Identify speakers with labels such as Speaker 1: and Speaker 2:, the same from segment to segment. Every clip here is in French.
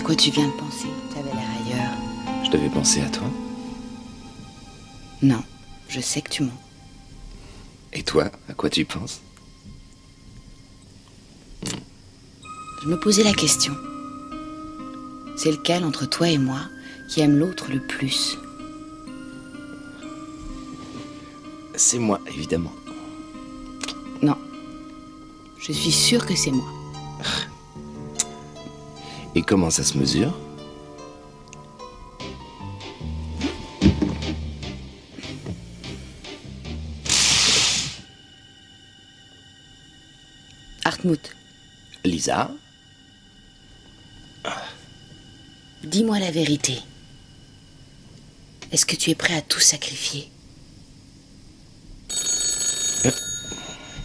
Speaker 1: quoi tu viens de penser? T'avais l'air ailleurs.
Speaker 2: Je devais penser à toi.
Speaker 1: Non, je sais que tu mens.
Speaker 2: Et toi, à quoi tu penses?
Speaker 1: Je me posais la question. C'est lequel entre toi et moi qui aime l'autre le plus?
Speaker 2: C'est moi, évidemment.
Speaker 1: Non. Je suis sûre que c'est moi.
Speaker 2: Et comment ça se mesure?
Speaker 1: Hartmut,
Speaker 2: Lisa?
Speaker 1: dis-moi la vérité. Est-ce que tu es prêt à tout sacrifier?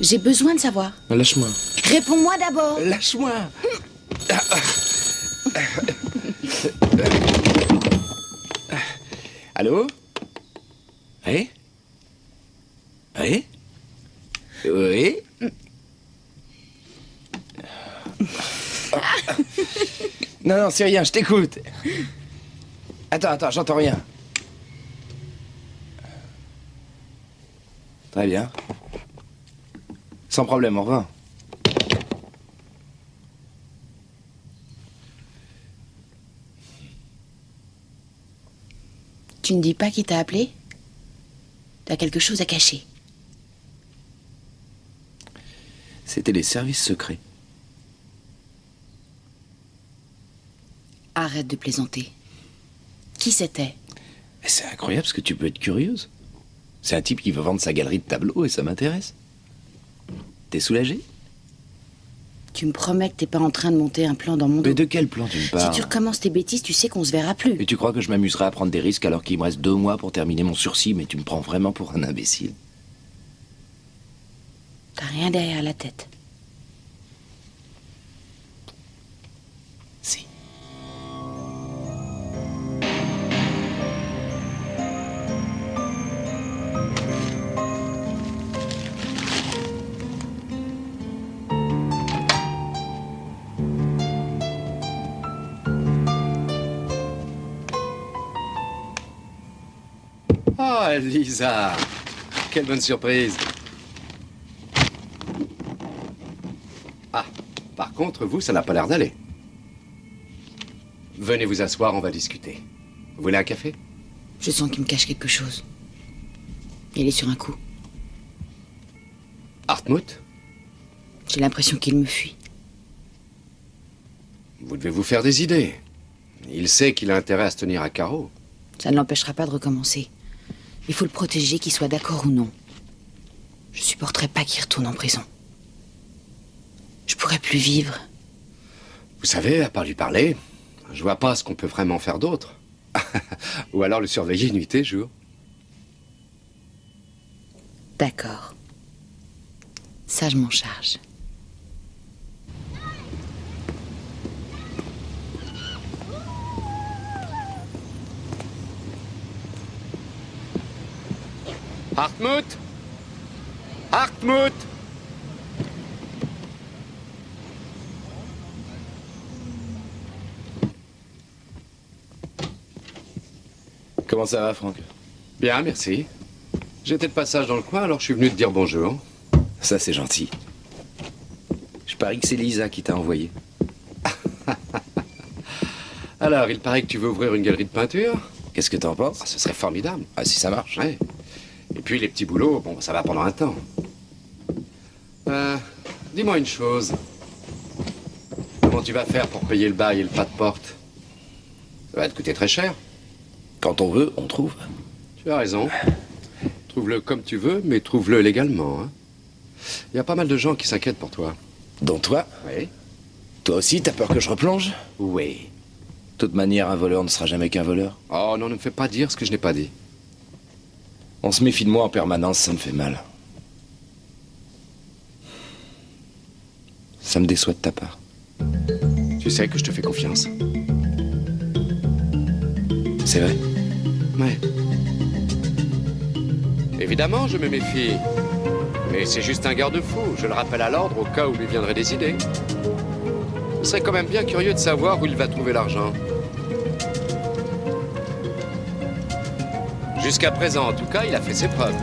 Speaker 1: J'ai besoin de savoir.
Speaker 2: Lâche-moi.
Speaker 1: Réponds-moi d'abord.
Speaker 2: Lâche-moi. Allô? Oui? Oui? Oui? Non, non, c'est rien, je t'écoute. Attends, j'entends rien. Très bien. Sans problème, au revoir.
Speaker 1: Tu ne dis pas qui t'a appelé? T'as quelque chose à cacher.
Speaker 2: C'était les services secrets.
Speaker 1: Arrête de plaisanter. Qui c'était?
Speaker 2: C'est incroyable parce que tu peux être curieuse. C'est un type qui veut vendre sa galerie de tableaux et ça m'intéresse. T'es soulagée?
Speaker 1: Tu me promets que t'es pas en train de monter un plan dans mon dos.
Speaker 2: Mais de quel plan tu me parles?
Speaker 1: Si tu recommences tes bêtises, tu sais qu'on se verra plus.
Speaker 2: Et tu crois que je m'amuserai à prendre des risques alors qu'il me reste 2 mois pour terminer mon sursis, mais tu me prends vraiment pour un imbécile.
Speaker 1: T'as rien derrière la tête.
Speaker 2: Si.
Speaker 3: Oh, Lisa! Quelle bonne surprise! Ah, par contre, vous, ça n'a pas l'air d'aller. Venez vous asseoir, on va discuter. Vous voulez un café?
Speaker 1: Je sens qu'il me cache quelque chose. Il est sur un coup.
Speaker 3: Hartmut?
Speaker 1: J'ai l'impression qu'il me fuit.
Speaker 3: Vous devez vous faire des idées. Il sait qu'il a intérêt à se tenir à carreau.
Speaker 1: Ça ne l'empêchera pas de recommencer. Il faut le protéger, qu'il soit d'accord ou non. Je supporterai pas qu'il retourne en prison. Je pourrais plus vivre.
Speaker 3: Vous savez, à part lui parler, je vois pas ce qu'on peut vraiment faire d'autre. Ou alors le surveiller nuit et jour.
Speaker 1: D'accord. Ça, je m'en charge.
Speaker 3: Hartmut! Hartmut!
Speaker 2: Comment ça va, Franck?
Speaker 3: Bien, merci. J'étais de passage dans le coin, alors je suis venu te dire bonjour.
Speaker 2: Ça, c'est gentil. Je parie que c'est Lisa qui t'a envoyé.
Speaker 3: Alors, il paraît que tu veux ouvrir une galerie de peinture?
Speaker 2: Qu'est-ce que t'en penses?
Speaker 3: Ah, ce serait formidable.
Speaker 2: Ah, si ça marche.
Speaker 3: Ouais. Et puis les petits boulots, bon, ça va pendant un temps. Dis-moi une chose. Comment tu vas faire pour payer le bail et le pas de porte? Ça va te coûter très cher.
Speaker 2: Quand on veut, on trouve.
Speaker 3: Tu as raison. Trouve-le comme tu veux, mais trouve-le légalement. Hein. Il y a pas mal de gens qui s'inquiètent pour toi.
Speaker 2: Dont toi?
Speaker 3: Oui.
Speaker 2: Toi aussi, t'as peur que je replonge?
Speaker 3: Oui.
Speaker 2: De toute manière, un voleur ne sera jamais qu'un voleur.
Speaker 3: Oh non, ne me fais pas dire ce que je n'ai pas dit.
Speaker 2: On se méfie de moi en permanence, ça me fait mal. Ça me déçoit de ta part.
Speaker 3: Tu sais que je te fais confiance.
Speaker 2: C'est vrai?
Speaker 3: Ouais. Évidemment, je me méfie. Mais c'est juste un garde-fou. Je le rappelle à l'ordre au cas où lui viendraient des idées. Je serais quand même bien curieux de savoir où il va trouver l'argent. Jusqu'à présent, en tout cas, il a fait ses preuves.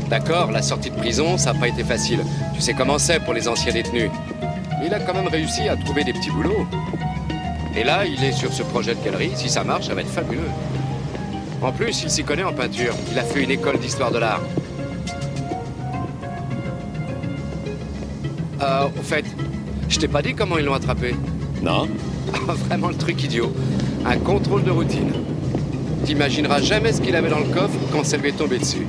Speaker 3: D'accord, la sortie de prison, ça n'a pas été facile. Tu sais comment c'est pour les anciens détenus. Mais il a quand même réussi à trouver des petits boulots. Et là, il est sur ce projet de galerie. Si ça marche, ça va être fabuleux. En plus, il s'y connaît en peinture. Il a fait une école d'histoire de l'art. Au fait, je t'ai pas dit comment ils l'ont attrapé.
Speaker 2: Non?
Speaker 3: Vraiment le truc idiot. Un contrôle de routine. T'imagineras jamais ce qu'il avait dans le coffre quand ça lui est tombé dessus.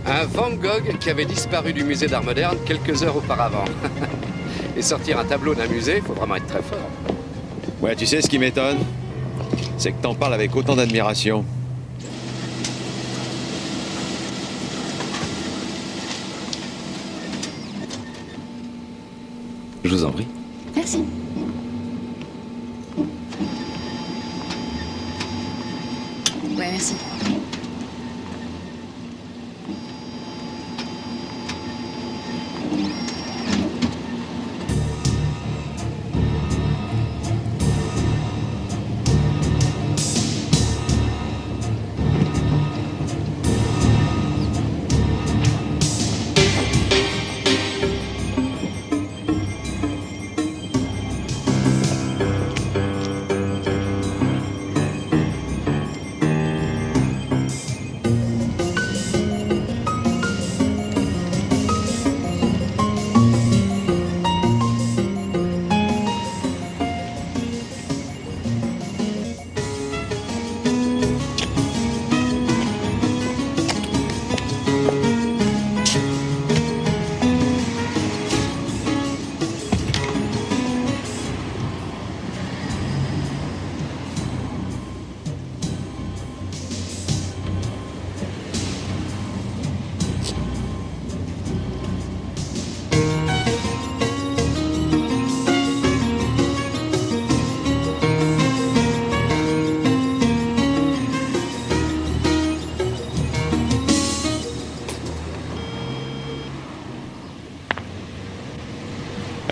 Speaker 3: Un Van Gogh qui avait disparu du musée d'art moderne quelques heures auparavant. Et sortir un tableau d'un musée, faut vraiment être très fort.
Speaker 2: Ouais, tu sais ce qui m'étonne? C'est que t'en parles avec autant d'admiration. Je vous en prie.
Speaker 1: Merci. Ouais, merci.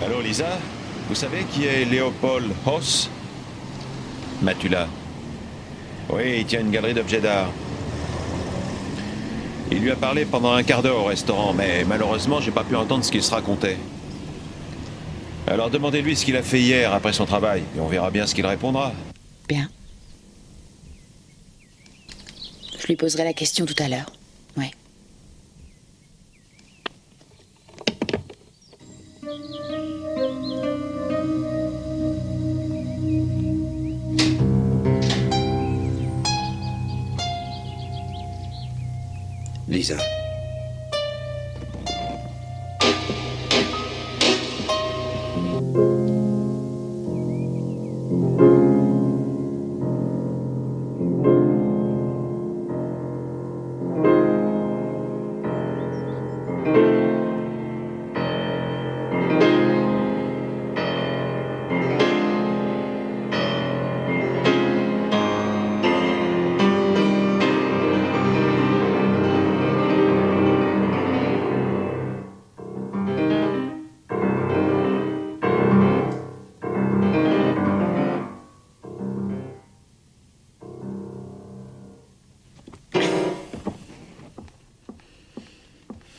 Speaker 2: Allô, Lisa? Vous savez qui est Léopold Hoss? Matula. Oui, il tient une galerie d'objets d'art. Il lui a parlé pendant un quart d'heure au restaurant, mais malheureusement, j'ai pas pu entendre ce qu'il se racontait. Alors demandez-lui ce qu'il a fait hier après son travail, et on verra bien ce qu'il répondra.
Speaker 1: Bien. Je lui poserai la question tout à l'heure. Ouais.
Speaker 3: Lisa.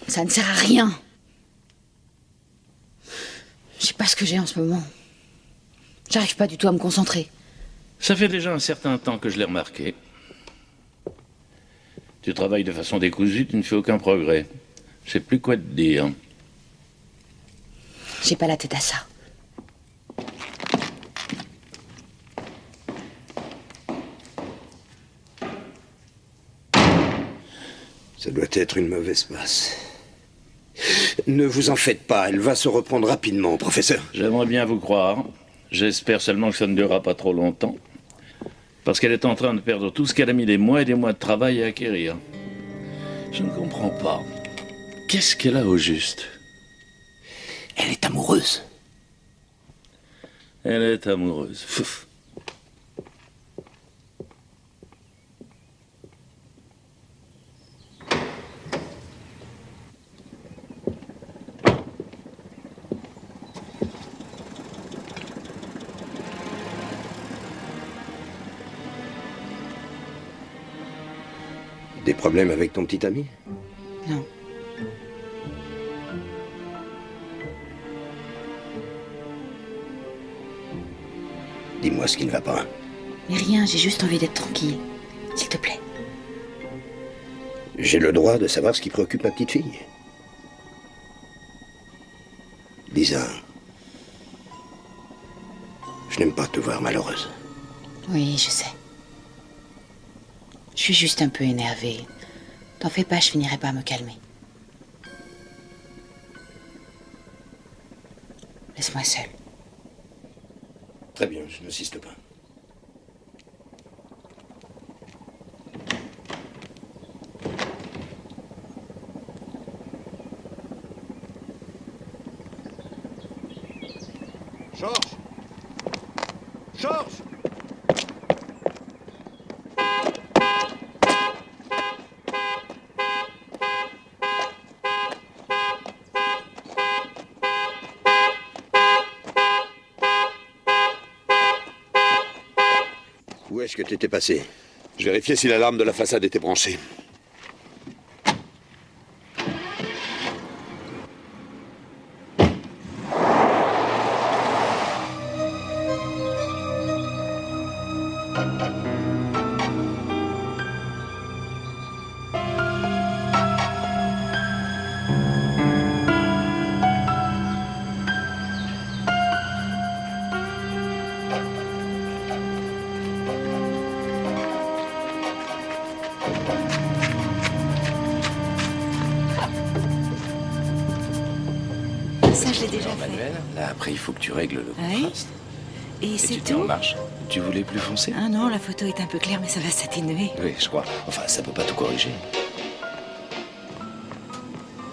Speaker 1: Ça ne sert à rien. Je sais pas ce que j'ai en ce moment. J'arrive pas du tout à me concentrer.
Speaker 4: Ça fait déjà un certain temps que je l'ai remarqué. Tu travailles de façon décousue, tu ne fais aucun progrès. Je sais plus quoi te dire.
Speaker 1: J'ai pas la tête à ça.
Speaker 5: Ça doit être une mauvaise passe. Ne vous en faites pas, elle va se reprendre rapidement, professeur.
Speaker 4: J'aimerais bien vous croire. J'espère seulement que ça ne durera pas trop longtemps. Parce qu'elle est en train de perdre tout ce qu'elle a mis des mois et des mois de travail à acquérir. Je ne comprends pas. Qu'est-ce qu'elle a au juste?
Speaker 5: Elle est amoureuse.
Speaker 4: Elle est amoureuse. Pfff.
Speaker 5: Des problèmes avec ton petit ami?
Speaker 1: Non.
Speaker 5: Dis-moi ce qui ne va pas.
Speaker 1: Mais rien, j'ai juste envie d'être tranquille. S'il te plaît.
Speaker 5: J'ai le droit de savoir ce qui préoccupe ma petite fille. Lisa, je n'aime pas te voir malheureuse.
Speaker 1: Oui, je sais. Je suis juste un peu énervée. T'en fais pas, je finirai par me calmer. Laisse-moi seule.
Speaker 5: Très bien, je n'insiste pas.
Speaker 2: Georges! Georges!
Speaker 5: Où est-ce que tu étais passé?
Speaker 6: Je vérifiais si l'alarme de la façade était branchée.
Speaker 7: Ça, je l'ai déjà fait.
Speaker 8: Manuel, là après il faut que tu règles le
Speaker 7: Oui.
Speaker 8: contraste.
Speaker 7: Et
Speaker 8: Et
Speaker 7: c'est
Speaker 8: tu te mets en
Speaker 7: tout?
Speaker 8: marche. Tu voulais plus foncer?
Speaker 7: Ah non, la photo est un peu claire, mais ça va s'atténuer.
Speaker 8: Oui, je crois. Enfin, ça peut pas tout corriger.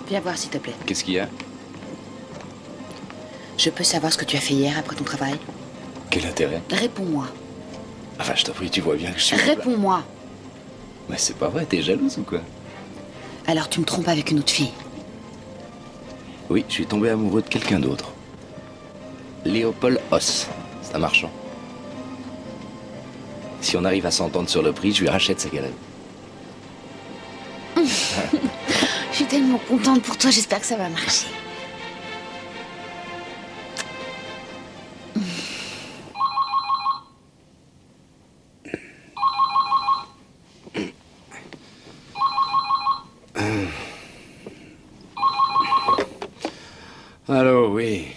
Speaker 1: Viens voir, s'il te plaît.
Speaker 8: Qu'est-ce qu'il y a?
Speaker 1: Je peux savoir ce que tu as fait hier après ton travail?
Speaker 8: Quel intérêt?
Speaker 1: Réponds-moi.
Speaker 8: Enfin, je t'en prie, tu vois bien que je suis...
Speaker 1: Réponds-moi.
Speaker 8: Mais c'est pas vrai, t'es jalouse ou quoi?
Speaker 1: Alors tu me trompes avec une autre fille.
Speaker 8: Oui, je suis tombé amoureux de quelqu'un d'autre. Léopold Hoss. C'est un marchand. Si on arrive à s'entendre sur le prix, je lui rachète sa galerie.
Speaker 1: Je suis tellement contente pour toi, j'espère que ça va marcher.
Speaker 3: Allô, oui.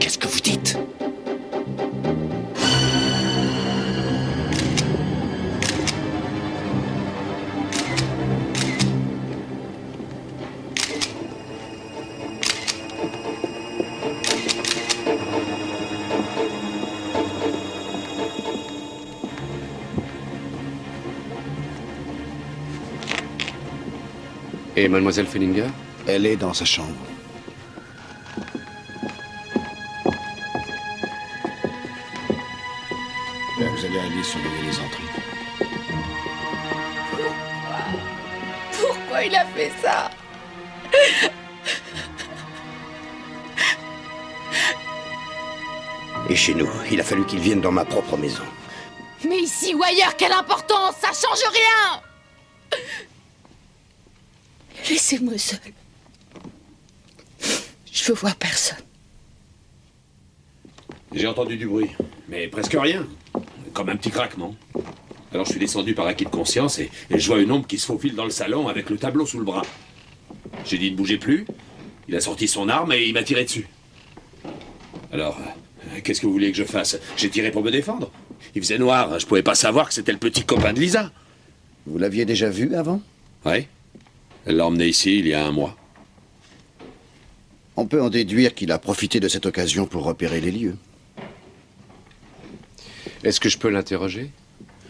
Speaker 8: Qu'est-ce que vous dites?
Speaker 3: Et mademoiselle Fellinger?
Speaker 6: Elle est dans sa chambre. Là, vous allez aller surveiller les entrées.
Speaker 7: Pourquoi il a fait ça?
Speaker 5: Et chez nous, il a fallu qu'il vienne dans ma propre maison.
Speaker 1: Mais ici ou ailleurs, quelle importance? Ça change rien! Laissez-moi seule. Je veux voir personne.
Speaker 6: J'ai entendu du bruit, mais presque rien. Comme un petit craquement. Alors je suis descendu par acquis de conscience et je vois une ombre qui se faufile dans le salon avec le tableau sous le bras. J'ai dit ne bougez plus. Il a sorti son arme et il m'a tiré dessus. Alors, qu'est-ce que vous voulez que je fasse? J'ai tiré pour me défendre. Il faisait noir, je pouvais pas savoir que c'était le petit copain de Lisa.
Speaker 9: Vous l'aviez déjà vu avant?
Speaker 6: Ouais. Elle l'a emmené ici il y a un mois.
Speaker 9: On peut en déduire qu'il a profité de cette occasion pour repérer les lieux.
Speaker 3: Est-ce que je peux l'interroger?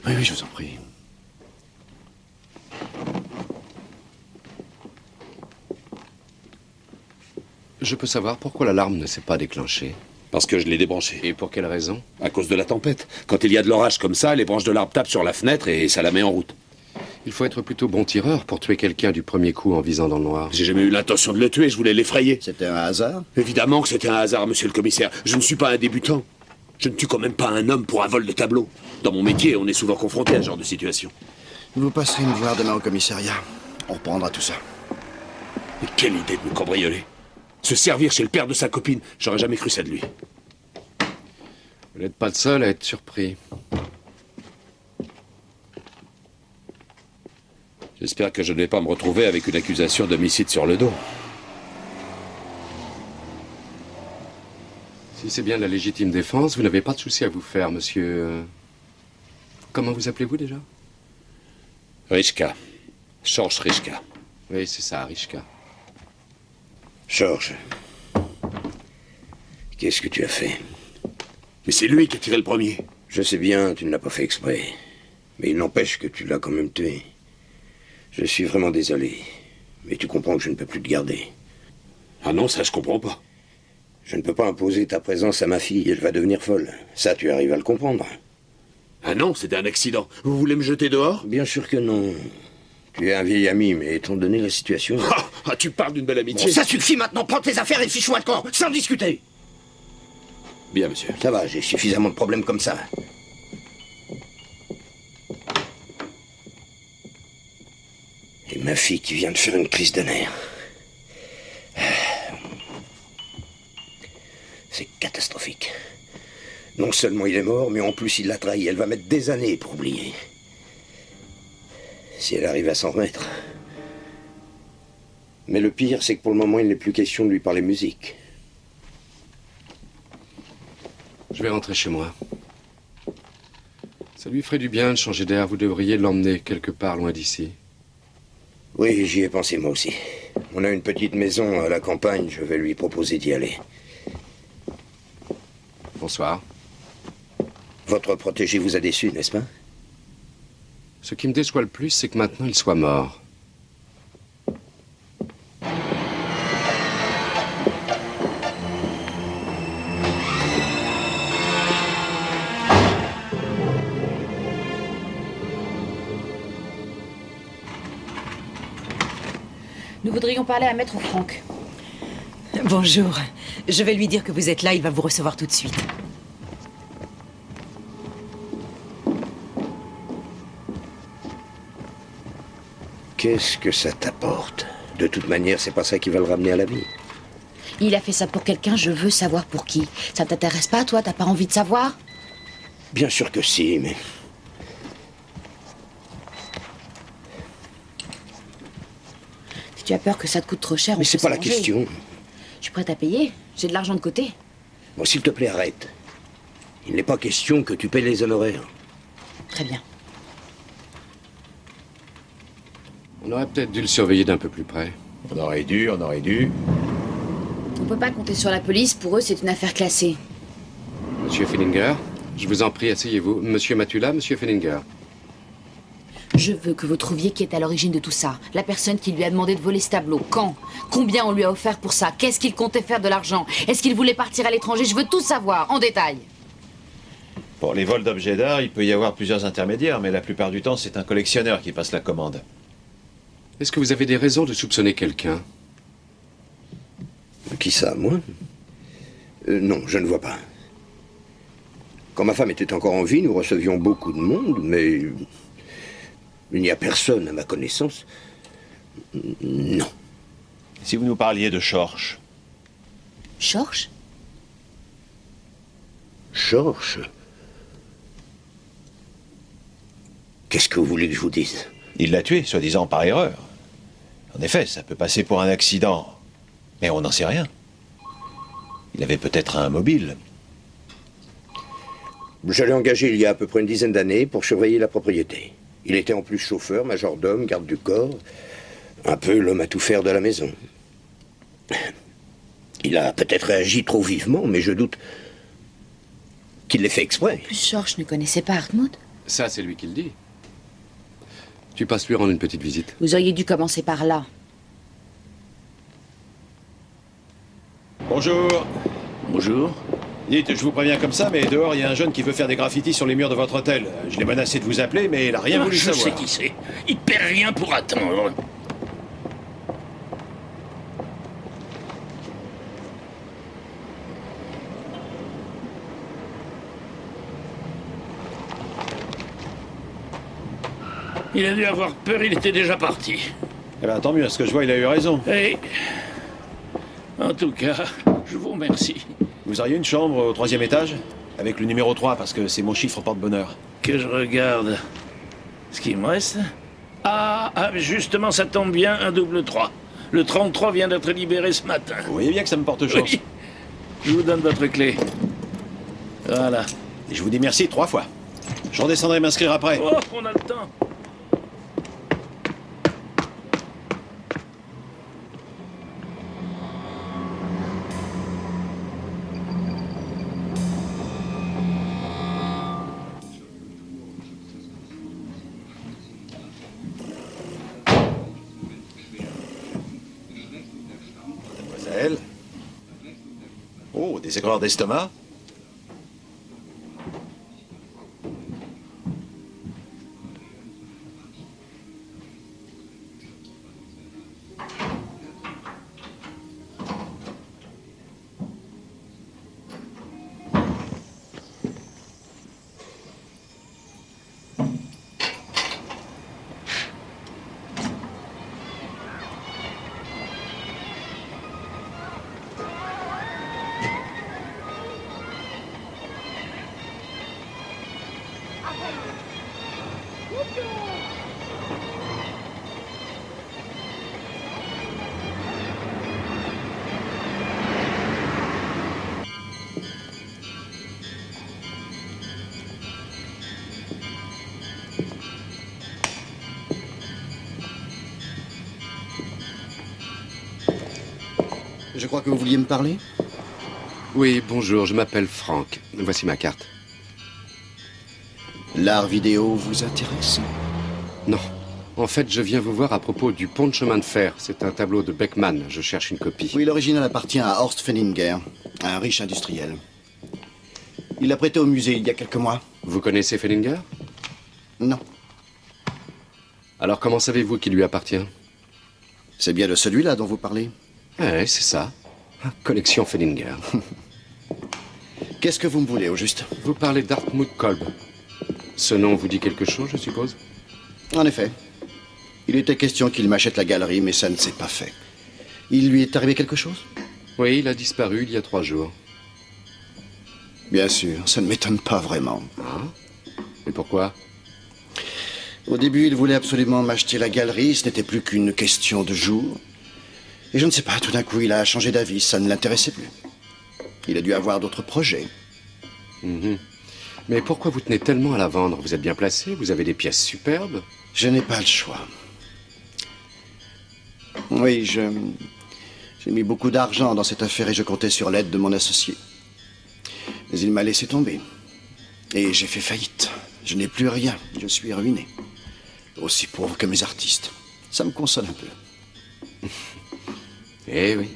Speaker 9: Oui, oui, je vous en prie.
Speaker 3: Je peux savoir pourquoi l'alarme ne s'est pas déclenchée?
Speaker 6: Parce que je l'ai débranché.
Speaker 3: Et pour quelle raison?
Speaker 6: À cause de la tempête. Quand il y a de l'orage comme ça, les branches de l'arbre tapent sur la fenêtre et ça la met en route.
Speaker 3: Il faut être plutôt bon tireur pour tuer quelqu'un du premier coup en visant dans le noir.
Speaker 6: J'ai jamais eu l'intention de le tuer, je voulais l'effrayer.
Speaker 9: C'était un hasard?
Speaker 6: Évidemment que c'était un hasard, monsieur le commissaire. Je ne suis pas un débutant. Je ne tue quand même pas un homme pour un vol de tableau. Dans mon métier, on est souvent confronté à ce genre de situation.
Speaker 9: Vous passerez me voir demain au commissariat. On reprendra tout ça.
Speaker 6: Mais quelle idée de me cambrioler. Se servir chez le père de sa copine. J'aurais jamais cru ça de lui.
Speaker 3: Vous n'êtes pas le seul à être surpris.
Speaker 6: J'espère que je ne vais pas me retrouver avec une accusation d'homicide sur le dos.
Speaker 3: Si c'est bien de la légitime défense, vous n'avez pas de souci à vous faire, monsieur... Comment vous appelez-vous déjà?
Speaker 6: Richka. Georges Richka.
Speaker 3: Oui, c'est ça, Richka.
Speaker 5: Georges, qu'est-ce que tu as fait?
Speaker 6: Mais c'est lui qui a tiré le premier.
Speaker 5: Je sais bien, tu ne l'as pas fait exprès. Mais il n'empêche que tu l'as quand même tué. Je suis vraiment désolé. Mais tu comprends que je ne peux plus te garder.
Speaker 6: Ah non, ça je comprends pas.
Speaker 5: Je ne peux pas imposer ta présence à ma fille, elle va devenir folle. Ça, tu arrives à le comprendre.
Speaker 6: Ah non, c'était un accident. Vous voulez me jeter dehors?
Speaker 5: Bien sûr que non. Tu es un vieil ami, mais étant donné la situation...
Speaker 6: Ah, tu parles d'une belle amitié.
Speaker 5: Bon, ça suffit maintenant, prends tes affaires et fiche-moi le camp, sans discuter.
Speaker 6: Bien, monsieur.
Speaker 5: Ça va, j'ai suffisamment de problèmes comme ça. Et ma fille qui vient de faire une crise de nerfs. C'est catastrophique. Non seulement il est mort, mais en plus il l'a trahi. Elle va mettre des années pour oublier. Si elle arrive à s'en remettre. Mais le pire, c'est que pour le moment, il n'est plus question de lui parler musique.
Speaker 3: Je vais rentrer chez moi. Ça lui ferait du bien de changer d'air. Vous devriez l'emmener quelque part loin d'ici.
Speaker 5: Oui, j'y ai pensé moi aussi. On a une petite maison à la campagne, je vais lui proposer d'y aller.
Speaker 3: Bonsoir.
Speaker 5: Votre protégé vous a déçu, n'est-ce pas?
Speaker 3: Ce qui me déçoit le plus, c'est que maintenant il soit mort.
Speaker 1: Nous voudrions parler à Maître Franck.
Speaker 7: Bonjour. Je vais lui dire que vous êtes là, il va vous recevoir tout de suite.
Speaker 5: Qu'est-ce que ça t'apporte? De toute manière, c'est pas ça qui va le ramener à la vie.
Speaker 1: Il a fait ça pour quelqu'un, je veux savoir pour qui. Ça t'intéresse pas, toi? T'as pas envie de savoir?
Speaker 5: Bien sûr que si, mais...
Speaker 1: Si tu as peur que ça te coûte trop cher,
Speaker 5: Mais c'est pas la question.
Speaker 1: Je suis prête à payer. J'ai de l'argent de côté.
Speaker 5: Bon, s'il te plaît, arrête. Il n'est pas question que tu paies les honoraires.
Speaker 1: Très bien.
Speaker 3: On aurait peut-être dû le surveiller d'un peu plus près.
Speaker 2: On aurait dû.
Speaker 1: On peut pas compter sur la police. Pour eux, c'est une affaire classée.
Speaker 3: Monsieur Fellinger, je vous en prie, asseyez-vous. Monsieur Matula, monsieur Fellinger.
Speaker 1: Je veux que vous trouviez qui est à l'origine de tout ça. La personne qui lui a demandé de voler ce tableau. Quand? Combien on lui a offert pour ça? Qu'est-ce qu'il comptait faire de l'argent? Est-ce qu'il voulait partir à l'étranger? Je veux tout savoir, en détail.
Speaker 2: Pour les vols d'objets d'art, il peut y avoir plusieurs intermédiaires, mais la plupart du temps, c'est un collectionneur qui passe la commande.
Speaker 3: Est-ce que vous avez des raisons de soupçonner quelqu'un?
Speaker 5: Qui ça, moi? Non, je ne vois pas. Quand ma femme était encore en vie, nous recevions beaucoup de monde, mais... il n'y a personne à ma connaissance. Non.
Speaker 2: Si vous nous parliez de Schorsch.
Speaker 1: Schorsch?
Speaker 5: Schorsch? Qu'est-ce que vous voulez que je vous dise?
Speaker 2: Il l'a tué, soi-disant par erreur. En effet, ça peut passer pour un accident. Mais on n'en sait rien. Il avait peut-être un mobile.
Speaker 5: Je l'ai engagé il y a à peu près une dizaine d'années pour surveiller la propriété. Il était en plus chauffeur, majordome, garde du corps. Un peu l'homme à tout faire de la maison. Il a peut-être réagi trop vivement, mais je doute qu'il l'ait fait exprès.
Speaker 1: Plus Schorsch ne connaissait pas Hartmut.
Speaker 3: Ça, c'est lui qui le dit. Tu passes lui rendre une petite visite.
Speaker 1: Vous auriez dû commencer par là.
Speaker 2: Bonjour.
Speaker 4: Bonjour.
Speaker 2: Dites, je vous préviens comme ça, mais dehors, il y a un jeune qui veut faire des graffitis sur les murs de votre hôtel. Je l'ai menacé de vous appeler, mais il n'a rien voulu savoir.
Speaker 4: Je sais qui c'est. Il perd rien pour attendre. Il a dû avoir peur, il était déjà parti.
Speaker 2: Eh ben, tant mieux, à ce que je vois, il a eu raison.
Speaker 4: Et... En tout cas, je vous remercie.
Speaker 2: Vous auriez une chambre au 3e étage? Avec le numéro 3, parce que c'est mon chiffre porte-bonheur.
Speaker 4: Que je regarde ce qu'il me reste. Ah, justement, ça tombe bien, un double 3. Le 33 vient d'être libéré ce matin.
Speaker 2: Vous voyez bien que ça me porte chance.
Speaker 4: Oui. Je vous donne votre clé. Voilà.
Speaker 2: Et je vous dis merci 3 fois. Je redescendrai m'inscrire après.
Speaker 4: Oh, on a le temps.
Speaker 2: Mademoiselle. Oh, des aigreurs d'estomac.
Speaker 9: Je crois que vous vouliez me parler?
Speaker 3: Oui, bonjour, je m'appelle Frank. Voici ma carte.
Speaker 9: L'art vidéo vous intéresse?
Speaker 3: Non. En fait, je viens vous voir à propos du pont de chemin de fer. C'est un tableau de Beckmann. Je cherche une copie.
Speaker 9: Oui, l'original appartient à Horst Fenninger, un riche industriel. Il l'a prêté au musée il y a quelques mois.
Speaker 3: Vous connaissez Fenninger?
Speaker 9: Non.
Speaker 3: Alors comment savez-vous qu'il lui appartient?
Speaker 9: C'est bien de celui-là dont vous parlez?
Speaker 3: Ouais, c'est ça. Collection Fenninger.
Speaker 9: Qu'est-ce que vous me voulez, au juste?
Speaker 3: Vous parlez d'Hartmut Kolb. Ce nom vous dit quelque chose, je suppose?
Speaker 9: En effet. Il était question qu'il m'achète la galerie, mais ça ne s'est pas fait. Il lui est arrivé quelque chose?
Speaker 3: Oui, il a disparu il y a 3 jours.
Speaker 9: Bien sûr, ça ne m'étonne pas vraiment.
Speaker 3: Ah? Et pourquoi?
Speaker 9: Au début, il voulait absolument m'acheter la galerie, ce n'était plus qu'une question de jours. Et je ne sais pas, tout d'un coup, il a changé d'avis, ça ne l'intéressait plus. Il a dû avoir d'autres projets.
Speaker 3: Mais pourquoi vous tenez tellement à la vendre? Vous êtes bien placé, vous avez des pièces superbes.
Speaker 9: Je n'ai pas le choix. Oui, j'ai mis beaucoup d'argent dans cette affaire et je comptais sur l'aide de mon associé. Mais il m'a laissé tomber. Et j'ai fait faillite. Je n'ai plus rien, je suis ruiné. Aussi pauvre que mes artistes. Ça me console un peu.
Speaker 3: Eh oui.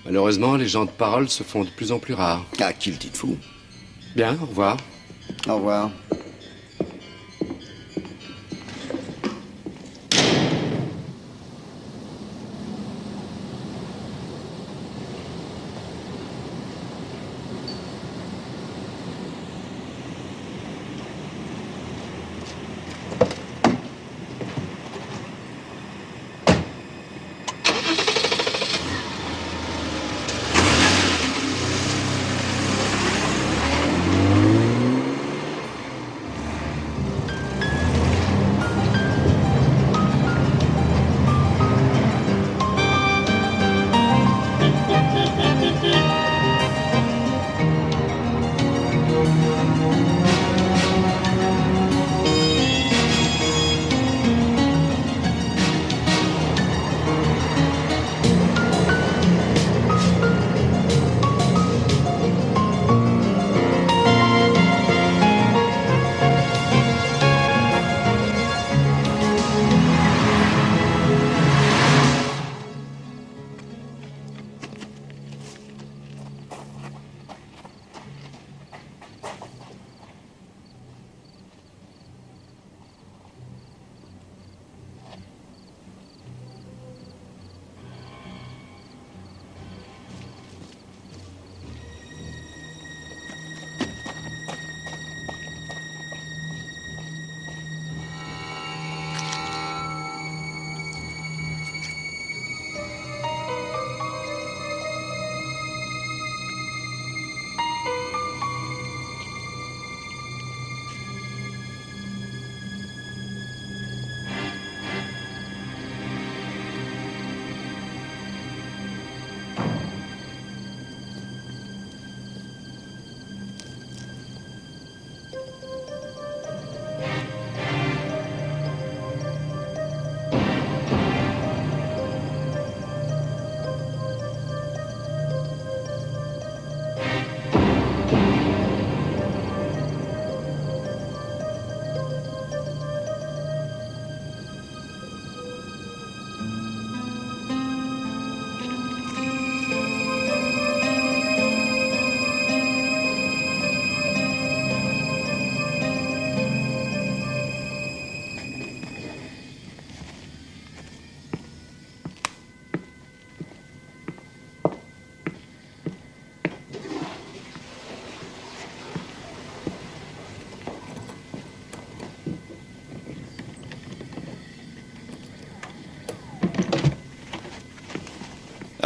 Speaker 3: Malheureusement, les gens de parole se font de plus en plus rares.
Speaker 9: À qui le dites-vous?
Speaker 3: Bien, au revoir.
Speaker 9: Au revoir.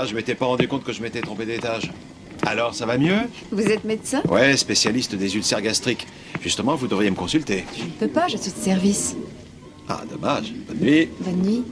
Speaker 2: Ah, je m'étais pas rendu compte que je m'étais trompé d'étage. Alors, ça va mieux?
Speaker 10: Vous êtes médecin?
Speaker 2: Ouais, spécialiste des ulcères gastriques. Justement, vous devriez me consulter.
Speaker 10: Je ne peux pas, je suis de service.
Speaker 2: Ah, dommage. Bonne nuit.
Speaker 10: Bonne nuit.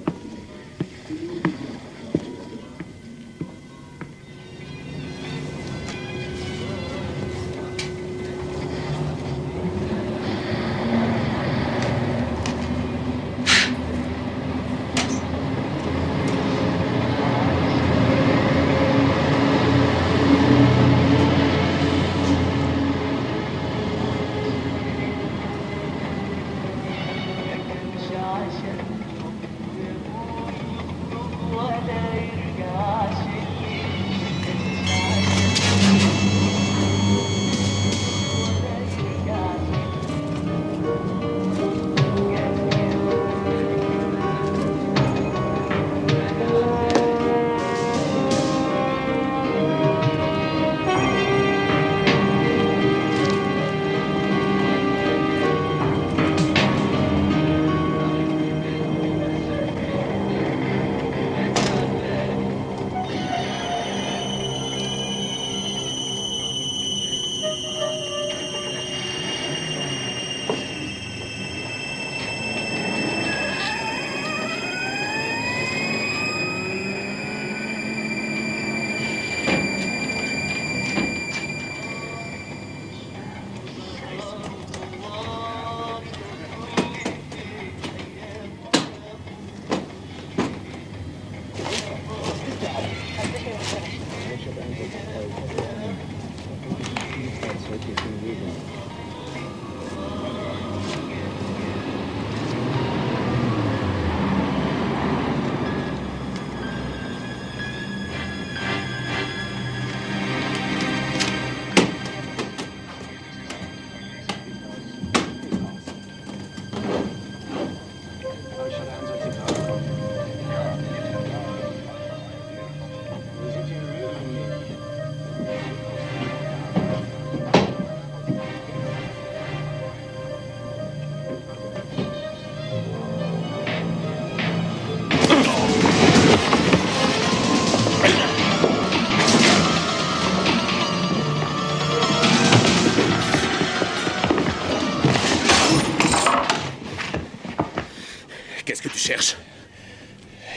Speaker 6: cherches?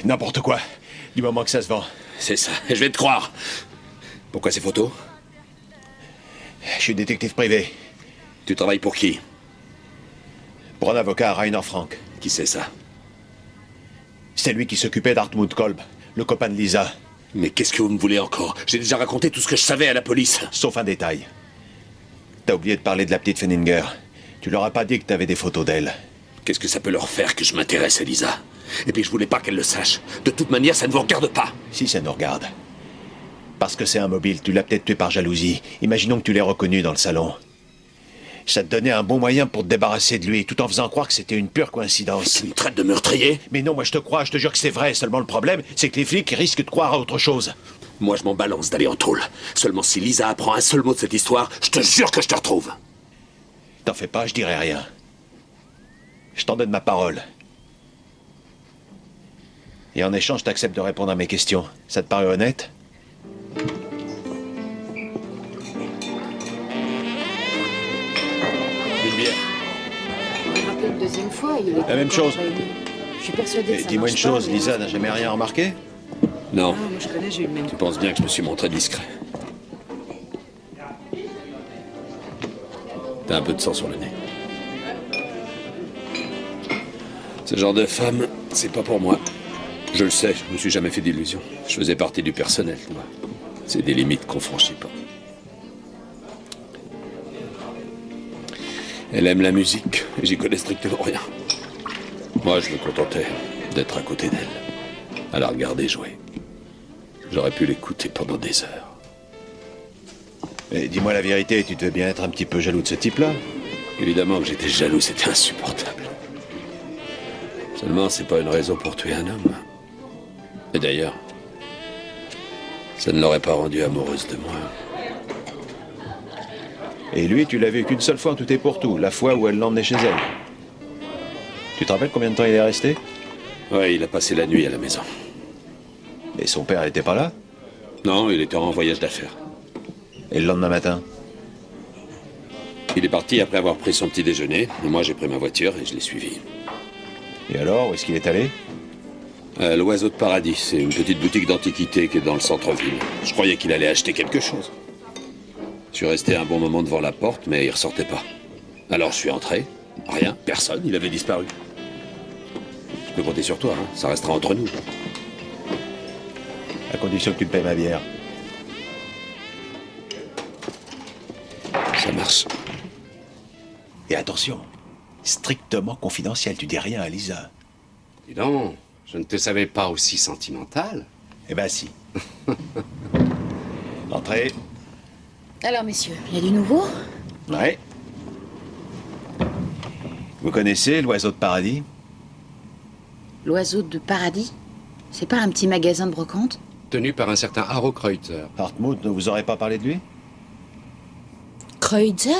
Speaker 2: N'importe quoi, du moment que ça se vend.
Speaker 6: C'est ça, et je vais te croire. Pourquoi ces photos?
Speaker 2: Je suis détective privé.
Speaker 6: Tu travailles pour qui?
Speaker 2: Pour un avocat, Rainer Frank.
Speaker 6: Qui c'est ça?
Speaker 2: C'est lui qui s'occupait d'Hartmut Kolb, le copain de Lisa.
Speaker 6: Mais qu'est-ce que vous me voulez encore? J'ai déjà raconté tout ce que je savais à la police.
Speaker 2: Sauf un détail. T'as oublié de parler de la petite Fenninger. Tu leur as pas dit que t'avais des photos d'elle.
Speaker 6: Qu'est-ce que ça peut leur faire que je m'intéresse à Lisa? Et puis je voulais pas qu'elle le sache. De toute manière, ça ne vous regarde pas.
Speaker 2: Si, ça nous regarde. Parce que c'est un mobile, tu l'as peut-être tué par jalousie. Imaginons que tu l'aies reconnu dans le salon. Ça te donnait un bon moyen pour te débarrasser de lui, tout en faisant croire que c'était une pure coïncidence.
Speaker 6: Tu me traites de meurtrier?
Speaker 2: Mais non, moi je te crois, je te jure que c'est vrai. Seulement le problème, c'est que les flics risquent de croire à autre chose.
Speaker 6: Moi, je m'en balance d'aller en tôle. Seulement si Lisa apprend un seul mot de cette histoire, je te jure que je te retrouve.
Speaker 2: T'en fais pas, je dirai rien. Je t'en donne ma parole. Et en échange, t'acceptes de répondre à mes questions. Ça te paraît honnête?
Speaker 6: Une bière.
Speaker 1: On va rappeler une deuxième fois, il est
Speaker 2: La même chose.
Speaker 1: Je suis persuadée que ça
Speaker 2: Dis-moi une
Speaker 1: marche pas,
Speaker 2: chose,
Speaker 1: mais-
Speaker 2: Lisa n'a jamais rien remarqué?
Speaker 6: Non.
Speaker 7: Ah, moi je connais, j'ai eu le même.
Speaker 6: Tu penses bien que je me suis montré discret. T'as un peu de sang sur le nez. Ce genre de femme, c'est pas pour moi. Je le sais, je me suis jamais fait d'illusions. Je faisais partie du personnel, tu vois. C'est des limites qu'on franchit pas. Elle aime la musique, et j'y connais strictement rien. Moi, je me contentais d'être à côté d'elle, à la regarder jouer. J'aurais pu l'écouter pendant des heures.
Speaker 2: Et dis-moi la vérité, tu devais bien être un petit peu jaloux de ce type-là?
Speaker 6: Évidemment que j'étais jaloux, c'était insupportable. Seulement, c'est pas une raison pour tuer un homme. Et d'ailleurs, ça ne l'aurait pas rendue amoureuse de moi.
Speaker 2: Et lui, tu l'as vu qu'une seule fois en tout et pour tout, la fois où elle l'emmenait chez elle. Tu te rappelles combien de temps il est resté?
Speaker 6: Ouais, il a passé la nuit à la maison.
Speaker 2: Et son père n'était pas là?
Speaker 6: Non, il était en voyage d'affaires.
Speaker 2: Et le lendemain matin?
Speaker 6: Il est parti après avoir pris son petit déjeuner, et moi j'ai pris ma voiture et je l'ai suivi.
Speaker 2: Et alors, où est-ce qu'il est allé?
Speaker 6: L'Oiseau de Paradis, c'est une petite boutique d'antiquités qui est dans le centre-ville. Je croyais qu'il allait acheter quelque chose. Je suis resté un bon moment devant la porte, mais il ressortait pas. Alors je suis entré, rien, personne, il avait disparu. Je peux compter sur toi, hein, ça restera entre nous.
Speaker 2: À condition que tu me paies ma bière.
Speaker 6: Ça marche.
Speaker 2: Et attention, strictement confidentiel, tu dis rien à Lisa.
Speaker 3: Dis donc, je ne te savais pas aussi sentimental.
Speaker 2: Eh ben si. Entrez.
Speaker 1: Alors, messieurs, il y a du nouveau?
Speaker 2: Ouais. Vous connaissez l'Oiseau de Paradis?
Speaker 1: L'Oiseau de Paradis? C'est pas un petit magasin de brocante?
Speaker 3: Tenu par un certain Harro Kreutzer.
Speaker 2: Hartmut ne vous aurait pas parlé de lui?
Speaker 1: Kreutzer?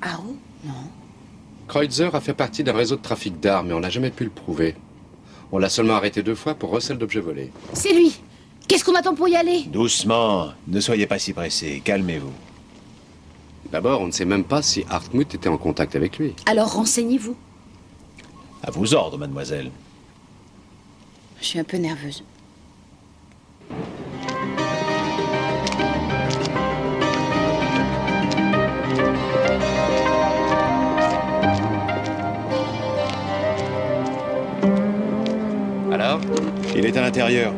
Speaker 1: Harro? Non.
Speaker 3: Kreutzer a fait partie d'un réseau de trafic d'armes, mais on n'a jamais pu le prouver. On l'a seulement arrêté 2 fois pour recel d'objets volés.
Speaker 1: C'est lui! Qu'est-ce qu'on attend pour y aller?
Speaker 2: Doucement, ne soyez pas si pressés, calmez-vous.
Speaker 3: D'abord, on ne sait même pas si Hartmut était en contact avec lui.
Speaker 1: Alors renseignez-vous.
Speaker 2: À vos ordres, mademoiselle.
Speaker 1: Je suis un peu nerveuse.
Speaker 3: Alors?
Speaker 2: Il est à l'intérieur.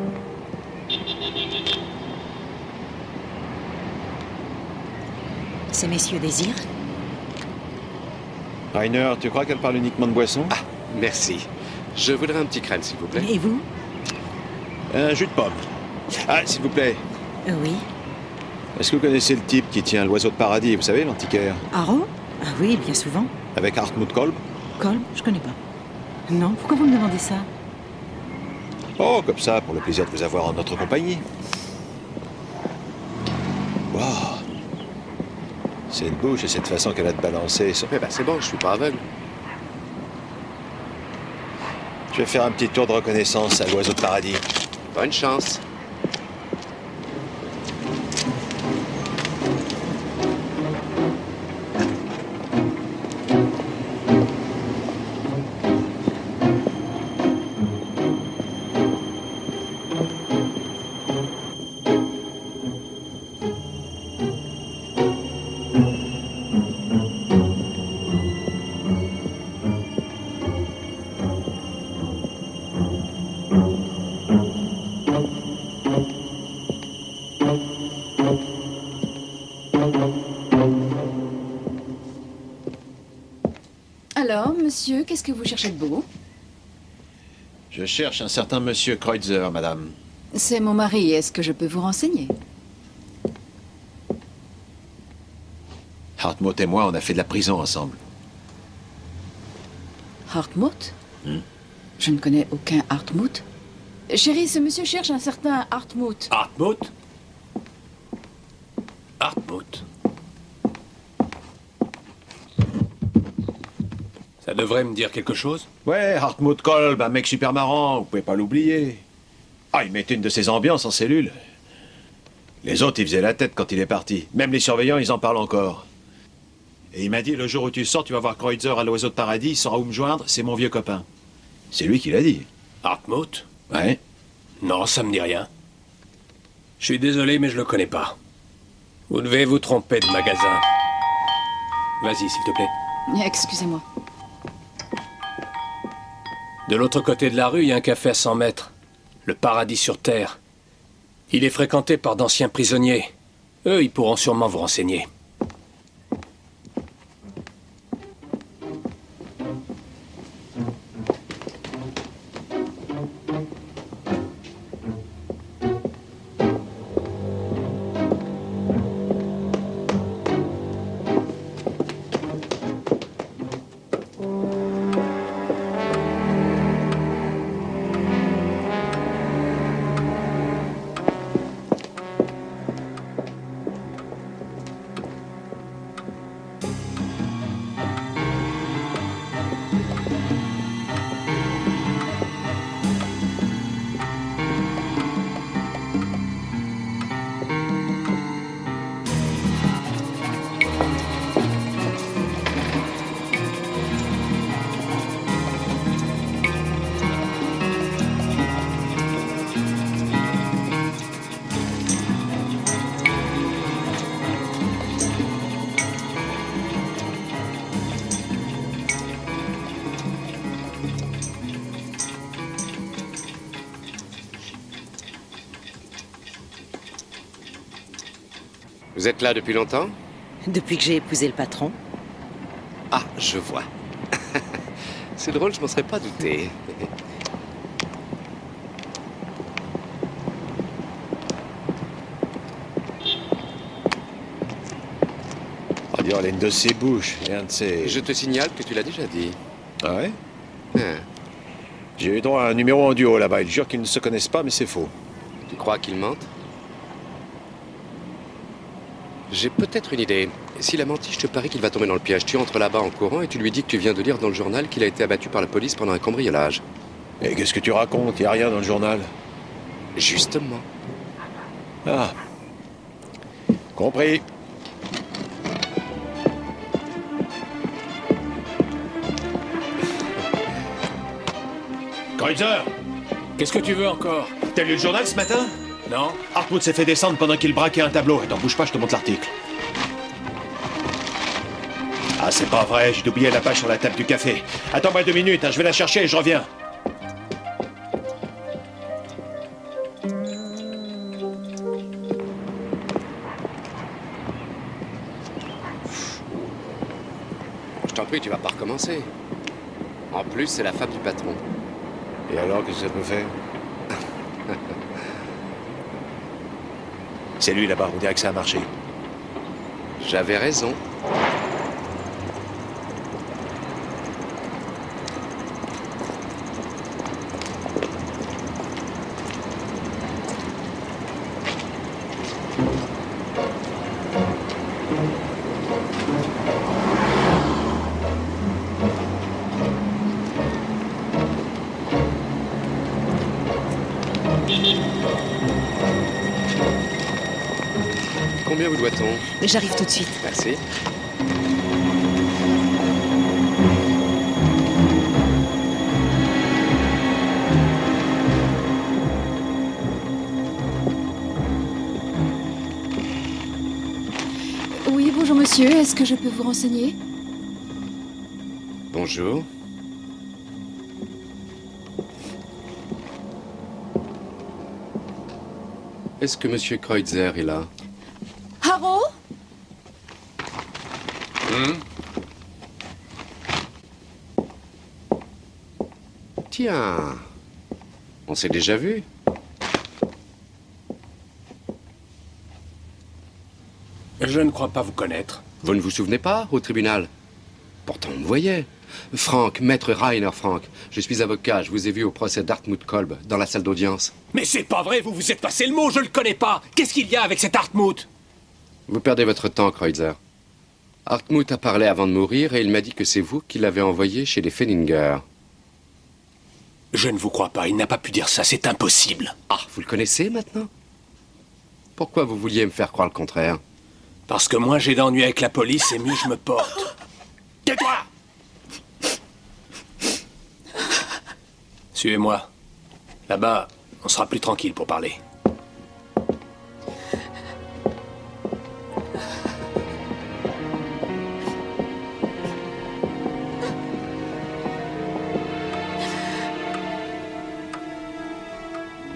Speaker 7: Ces messieurs désirent?
Speaker 2: Rainer, tu crois qu'elle parle uniquement de boisson?
Speaker 3: Ah, merci. Je voudrais un petit crème, s'il vous plaît.
Speaker 7: Et vous?
Speaker 2: Un jus de pomme. Ah, s'il vous plaît.
Speaker 7: Oui.
Speaker 2: Est-ce que vous connaissez le type qui tient l'Oiseau de Paradis, vous savez, l'antiquaire?
Speaker 7: Haro? Ah oui, bien souvent.
Speaker 2: Avec Hartmut Kolb?
Speaker 7: Kolb? Je connais pas. Non, pourquoi vous me demandez ça?
Speaker 2: Oh, comme ça, pour le plaisir de vous avoir en notre compagnie. Wow. Cette bouche et cette façon qu'elle a de balancer. Ça...
Speaker 3: Eh ben, c'est bon, je suis pas aveugle.
Speaker 2: Je vais faire un petit tour de reconnaissance à l'Oiseau de Paradis.
Speaker 3: Bonne chance.
Speaker 10: Alors, monsieur, qu'est-ce que vous cherchez de beau?
Speaker 2: Je cherche un certain monsieur Kreutzer, madame.
Speaker 10: C'est mon mari, est-ce que je peux vous renseigner?
Speaker 2: Hartmut et moi, on a fait de la prison ensemble.
Speaker 10: Hartmut? Je ne connais aucun Hartmut. Chérie, ce monsieur cherche un certain Hartmut.
Speaker 6: Hartmut? Hartmut. Ça devrait me dire quelque chose?
Speaker 2: Ouais, Hartmut Kolb, un mec super marrant, vous pouvez pas l'oublier. Ah, il mettait une de ses ambiances en cellule. Les autres, ils faisaient la tête quand il est parti. Même les surveillants, ils en parlent encore. Et il m'a dit, le jour où tu sors, tu vas voir Kreutzer à l'Oiseau de Paradis, il saura où me joindre, c'est mon vieux copain. C'est lui qui l'a dit.
Speaker 6: Hartmut?
Speaker 2: Ouais.
Speaker 6: Non, ça me dit rien. Je suis désolé, mais je le connais pas. Vous devez vous tromper de magasin. Vas-y, s'il te plaît.
Speaker 10: Excusez-moi.
Speaker 6: De l'autre côté de la rue, il y a un café à 100 mètres. Le Paradis sur Terre. Il est fréquenté par d'anciens prisonniers. Eux, ils pourront sûrement vous renseigner.
Speaker 3: Vous êtes là depuis longtemps?
Speaker 7: Depuis que j'ai épousé le patron.
Speaker 3: Ah, je vois. C'est drôle, je m'en serais pas douté.
Speaker 2: On dirait l'une de ses bouches, rien de ses...
Speaker 3: Je te signale que tu l'as déjà dit.
Speaker 2: Ah ouais?
Speaker 3: Hein.
Speaker 2: J'ai eu droit à un numéro en duo là-bas. Ils jurent qu'ils ne se connaissent pas, mais c'est faux.
Speaker 3: Tu crois qu'ils mentent? J'ai peut-être une idée. S'il a menti, je te parie qu'il va tomber dans le piège. Tu entres là-bas en courant et tu lui dis que tu viens de lire dans le journal qu'il a été abattu par la police pendant un cambriolage.
Speaker 2: Et qu'est-ce que tu racontes? Il n'y a rien dans le journal.
Speaker 3: Justement.
Speaker 2: Ah. Compris. Kreutzer!
Speaker 11: Qu'est-ce que tu veux encore?
Speaker 2: T'as lu le journal ce matin?
Speaker 11: Non.
Speaker 2: Hartmut s'est fait descendre pendant qu'il braquait un tableau. Attends, bouge pas, je te montre l'article. Ah, c'est pas vrai, j'ai oublié la page sur la table du café. Attends-moi 2 minutes, hein, je vais la chercher et je reviens.
Speaker 3: Je t'en prie, tu vas pas recommencer. En plus, c'est la femme du patron.
Speaker 2: Et alors, qu'est-ce que ça peut faire? C'est lui là-bas, on dirait que ça a marché.
Speaker 3: J'avais raison. Combien vous doit-on?
Speaker 7: J'arrive tout de suite.
Speaker 3: Merci.
Speaker 10: Oui, bonjour monsieur, est-ce que je peux vous renseigner?
Speaker 3: Bonjour. Est-ce que Monsieur Kreutzer est là?
Speaker 10: Haro?
Speaker 3: Tiens, on s'est déjà vu.
Speaker 11: Je ne crois pas vous connaître.
Speaker 3: Vous ne vous souvenez pas, au tribunal? Pourtant, on me voyait. Franck, maître Rainer Franck. Je suis avocat, je vous ai vu au procès d'Hartmut Kolb, dans la salle d'audience.
Speaker 11: Mais c'est pas vrai, vous vous êtes passé le mot, je le connais pas. Qu'est-ce qu'il y a avec cet Hartmut?
Speaker 3: Vous perdez votre temps, Kreutzer. Hartmut a parlé avant de mourir et il m'a dit que c'est vous qui l'avez envoyé chez les Fenninger.
Speaker 11: Je ne vous crois pas, il n'a pas pu dire ça, c'est impossible.
Speaker 3: Ah, vous le connaissez maintenant? Pourquoi vous vouliez me faire croire le contraire?
Speaker 11: Parce que moi j'ai d'ennuis avec la police et mieux je me porte. Tais-toi! Suivez-moi. Là-bas, on sera plus tranquille pour parler.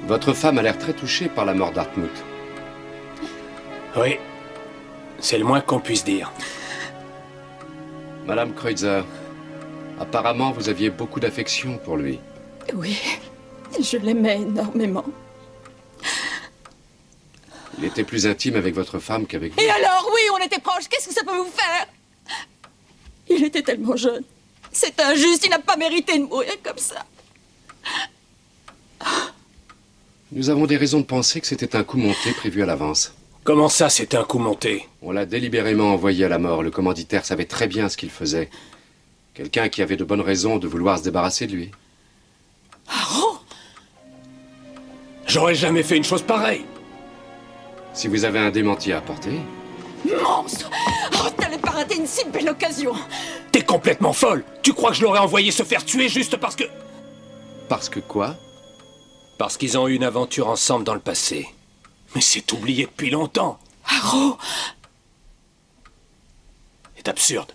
Speaker 3: Votre femme a l'air très touchée par la mort d'Hartmut.
Speaker 11: Oui, c'est le moins qu'on puisse dire.
Speaker 3: Madame Kreutzer, apparemment vous aviez beaucoup d'affection pour lui.
Speaker 10: Oui, je l'aimais énormément.
Speaker 3: Il était plus intime avec votre femme qu'avec vous.
Speaker 10: Et alors, oui, on était proches, qu'est-ce que ça peut vous faire? Il était tellement jeune. C'est injuste, il n'a pas mérité de mourir comme ça.
Speaker 3: Nous avons des raisons de penser que c'était un coup monté prévu à l'avance.
Speaker 11: Comment ça, c'est un coup monté?
Speaker 3: On l'a délibérément envoyé à la mort. Le commanditaire savait très bien ce qu'il faisait. Quelqu'un qui avait de bonnes raisons de vouloir se débarrasser de lui.
Speaker 10: Haro!
Speaker 11: J'aurais jamais fait une chose pareille.
Speaker 3: Si vous avez un démenti à apporter...
Speaker 10: Monstre! Oh, t'allais pas rater une si belle occasion!
Speaker 11: T'es complètement folle! Tu crois que je l'aurais envoyé se faire tuer juste parce que...
Speaker 3: Parce que quoi?
Speaker 11: Parce qu'ils ont eu une aventure ensemble dans le passé. Mais c'est oublié depuis longtemps.
Speaker 10: Haro!
Speaker 11: C'est absurde.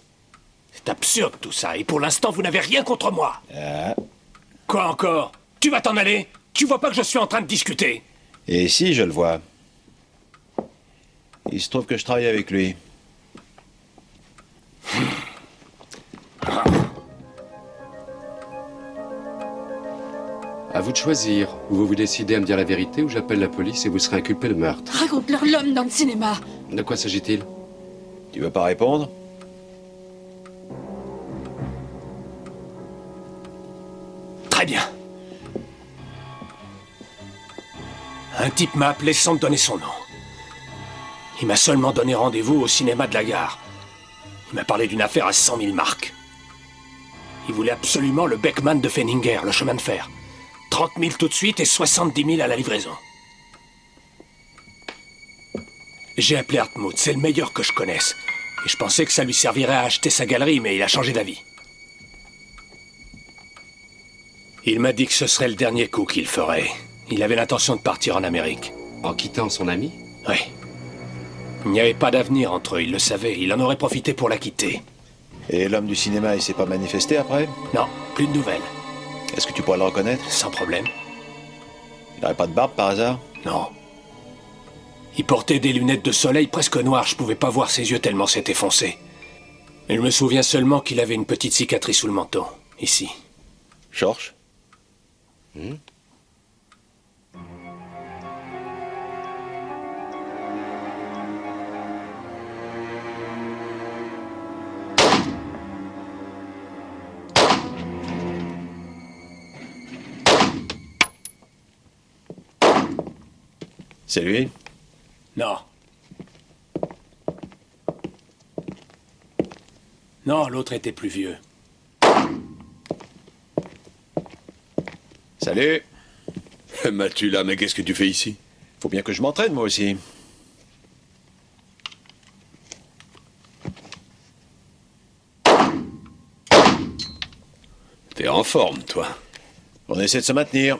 Speaker 11: C'est absurde tout ça. Et pour l'instant, vous n'avez rien contre moi. Quoi encore? Tu vas t'en aller? Tu vois pas que je suis en train de discuter?
Speaker 2: Et si je le vois? Il se trouve que je travaille avec lui.
Speaker 3: À vous de choisir. Ou vous vous décidez à me dire la vérité, ou j'appelle la police et vous serez inculpé de meurtre.
Speaker 10: Raconte-leur l'homme dans le cinéma.
Speaker 3: De quoi s'agit-il?
Speaker 2: Tu veux pas répondre?
Speaker 11: Très bien. Un type m'a appelé sans me donner son nom. Il m'a seulement donné rendez-vous au cinéma de la gare. Il m'a parlé d'une affaire à 100 000 marks. Il voulait absolument le Beckman de Fenninger, le chemin de fer. 30 000 tout de suite et 70 000 à la livraison. J'ai appelé Hartmut, c'est le meilleur que je connaisse. Et je pensais que ça lui servirait à acheter sa galerie, mais il a changé d'avis. Il m'a dit que ce serait le dernier coup qu'il ferait. Il avait l'intention de partir en Amérique.
Speaker 3: En quittant son ami?
Speaker 11: Oui. Il n'y avait pas d'avenir entre eux, il le savait. Il en aurait profité pour la quitter.
Speaker 2: Et l'homme du cinéma, il s'est pas manifesté après?
Speaker 11: Non, plus de nouvelles.
Speaker 2: Est-ce que tu pourrais le reconnaître?
Speaker 11: Sans problème.
Speaker 2: Il n'aurait pas de barbe par hasard?
Speaker 11: Non. Il portait des lunettes de soleil presque noires. Je pouvais pas voir ses yeux tellement c'était foncé. Mais je me souviens seulement qu'il avait une petite cicatrice sous le menton. Ici.
Speaker 2: Georges? C'est lui?
Speaker 11: Non. Non, l'autre était plus vieux.
Speaker 2: Salut.
Speaker 6: M'as-tu là, mais qu'est-ce que tu fais ici?
Speaker 2: Faut bien que je m'entraîne, moi aussi.
Speaker 6: T'es en forme, toi.
Speaker 2: On essaie de se maintenir.